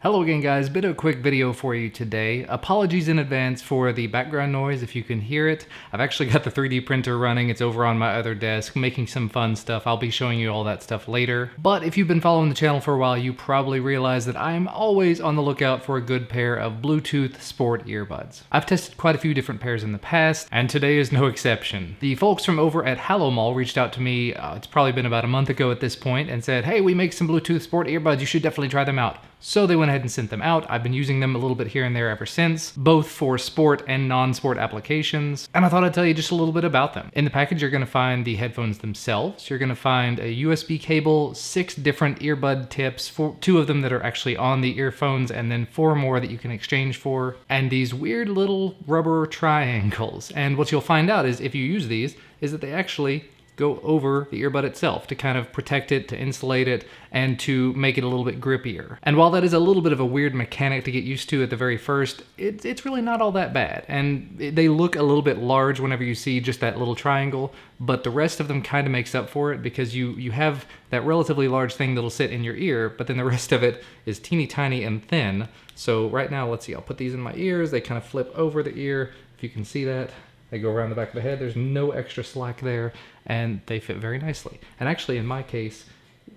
Hello again guys, bit of a quick video for you today. Apologies in advance for the background noise if you can hear it. I've actually got the 3D printer running, it's over on my other desk, making some fun stuff. I'll be showing you all that stuff later. But if you've been following the channel for a while, you probably realize that I'm always on the lookout for a good pair of Bluetooth sport earbuds. I've tested quite a few different pairs in the past, and today is no exception. The folks from over at HaloMall reached out to me, it's probably been about a month ago at this point, and said, hey, we make some Bluetooth sport earbuds, you should definitely try them out. So they went ahead and sent them out. I've been using them a little bit here and there ever since, both for sport and non-sport applications, and I thought I'd tell you just a little bit about them. In the package, you're gonna find the headphones themselves. You're gonna find a USB cable, 6 different earbud tips, 2 of them that are actually on the earphones, and then 4 more that you can exchange for, and these weird little rubber triangles. And what you'll find out is if you use these, is that they actually go over the earbud itself to kind of protect it, to insulate it, and to make it a little bit grippier. And while that is a little bit of a weird mechanic to get used to at the very first, it's really not all that bad. And they look a little bit large whenever you see just that little triangle, but the rest of them kind of makes up for it because you have that relatively large thing that'll sit in your ear, but then the rest of it is teeny tiny and thin. So right now, let's see, I'll put these in my ears. They kind of flip over the ear, if you can see that. They go around the back of the head. There's no extra slack there, and they fit very nicely. And actually, in my case,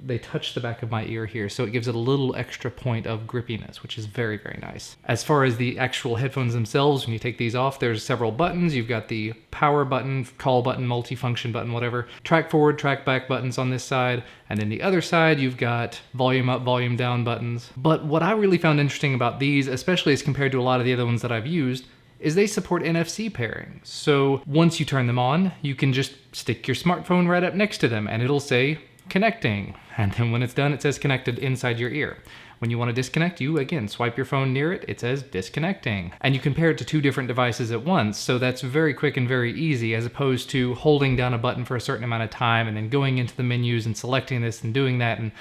they touch the back of my ear here, so it gives it a little extra point of grippiness, which is very, very nice. As far as the actual headphones themselves, when you take these off, there's several buttons. You've got the power button, call button, multifunction button, whatever, track forward, track back buttons on this side, and then the other side, you've got volume up, volume down buttons. But what I really found interesting about these, especially as compared to a lot of the other ones that I've used, is they support NFC pairing. So once you turn them on, you can just stick your smartphone right up next to them and it'll say connecting. And then when it's done, it says connected inside your ear. When you want to disconnect, you again swipe your phone near it, it says disconnecting. And you can pair it to 2 different devices at once, so that's very quick and very easy as opposed to holding down a button for a certain amount of time and then going into the menus and selecting this and doing that. And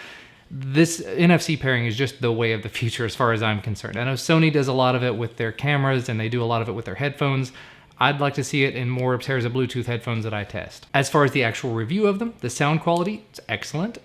this NFC pairing is just the way of the future as far as I'm concerned. I know Sony does a lot of it with their cameras and they do a lot of it with their headphones. I'd like to see it in more pairs of Bluetooth headphones that I test. As far as the actual review of them, the sound quality is excellent.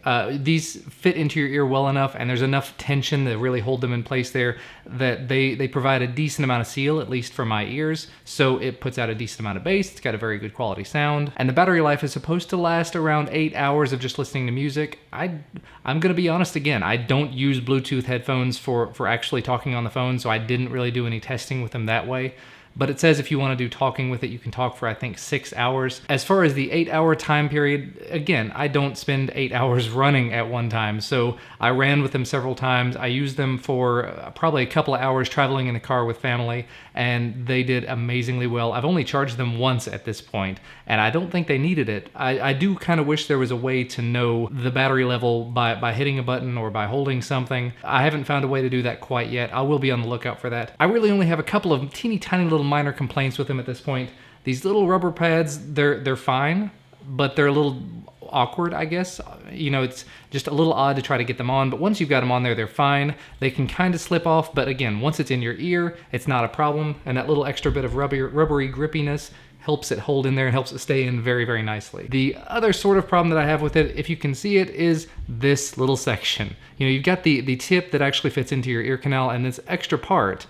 These fit into your ear well enough and there's enough tension to really hold them in place there that they provide a decent amount of seal, at least for my ears. So it puts out a decent amount of bass, it's got a very good quality sound. And the battery life is supposed to last around 8 hours of just listening to music. I'm gonna be honest again, I don't use Bluetooth headphones for actually talking on the phone, so I didn't really do any testing with them that way. But it says if you want to do talking with it, you can talk for, I think, 6 hours. As far as the 8-hour time period, again, I don't spend 8 hours running at one time. So I ran with them several times. I used them for probably a couple of hours traveling in the car with family, and they did amazingly well. I've only charged them once at this point, and I don't think they needed it. I do kind of wish there was a way to know the battery level by hitting a button or by holding something. I haven't found a way to do that quite yet. I will be on the lookout for that. I really only have a couple of teeny tiny little minor complaints with them at this point. These little rubber pads, they're fine, but they're a little awkward, I guess. You know, it's just a little odd to try to get them on, but once you've got them on there, they're fine. They can kind of slip off, but again, once it's in your ear, it's not a problem, and that little extra bit of rubbery grippiness helps it hold in there and helps it stay in very, very nicely. The other sort of problem that I have with it, if you can see it, is this little section. You know, you've got the tip that actually fits into your ear canal, and this extra part,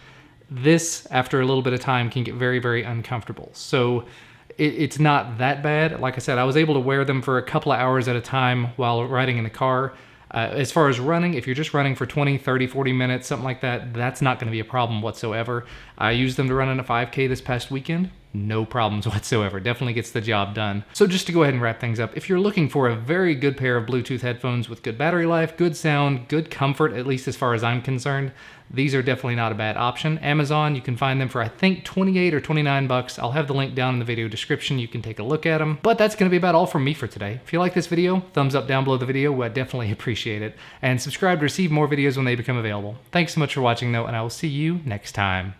this, after a little bit of time, can get very, very uncomfortable. So it's not that bad. Like I said, I was able to wear them for a couple of hours at a time while riding in the car. As far as running, if you're just running for 20, 30, 40 minutes, something like that, that's not gonna be a problem whatsoever. I used them to run in a 5K this past weekend. No problems whatsoever. Definitely gets the job done. So just to go ahead and wrap things up, if you're looking for a very good pair of Bluetooth headphones with good battery life, good sound, good comfort, at least as far as I'm concerned, these are definitely not a bad option. Amazon, you can find them for I think 28 or 29 bucks. I'll have the link down in the video description. You can take a look at them. But that's gonna be about all from me for today. If you like this video, thumbs up down below the video. I definitely appreciate it. And subscribe to receive more videos when they become available. Thanks so much for watching though, and I will see you next time.